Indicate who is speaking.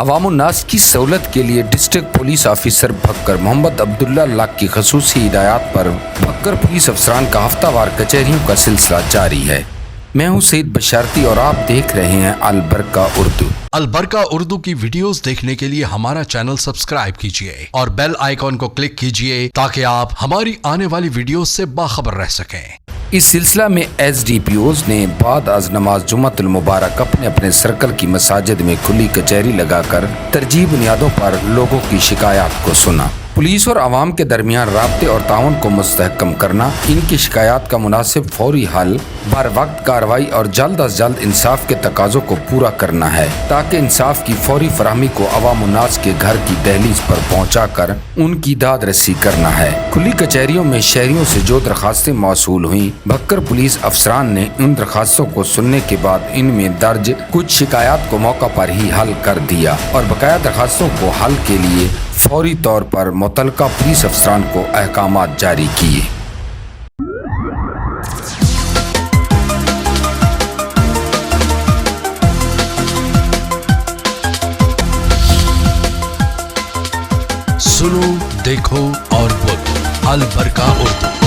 Speaker 1: अवाम उन्नास की सहूलत के लिए district police officer Bhakkar Mohammad Abdullah lakh की खसूसी हिदायत पर भक्कर पुलिस अफसरान का हफ्तावार कचहरियों का सिलसिला जारी है। मैं हूं सईद बशारती और आप देख रहे हैं अलबरका उर्दू।
Speaker 2: अलबरका उर्दू की वीडियोस देखने के लिए हमारा चैनल सब्सक्राइब कीजिए और बेल आइकॉन को क्लिक कीजिए ताकि आप हमारी आने वाली वीडियोस से बाखबर रह सकें।
Speaker 1: इस सिलसिला में SDPOs ने बाद आज नमाज जुम्मतुल मुबारक अपने अपने सर्कल की मसाजिद में खुली कचहरी लगाकर तरजीह बुनियादों पर लोगों की शिकायत को सुना। पुलिस और आवाम के दरमियान राब्ते और ताउन को मुस्तहकम करना, इनकी शिकायत का मुनासिब फौरी हल, बर वक्त कार्रवाई और जल्द अज जल्द इंसाफ के तकाज़ों को पूरा करना है ताकि इंसाफ की फौरी फराहमी को अवाम उन्नास के घर की दहलीज पर पहुँचा कर उनकी दाद रसी करना है। खुली कचहरियों में शहरियों से जो दरखास्तें मौसूल हुई, भक्कर पुलिस अफसरान ने उन दरखास्तों को सुनने के बाद इनमें दर्ज कुछ शिकायत को मौका पर ही हल कर दिया और बकाया दरखास्तों को हल के लिए फौरी तौर पर मुतलका पुलिस अफसरान को अहकामात जारी किए।
Speaker 2: सुनो, देखो और बोलो। अलबरका उर्दू।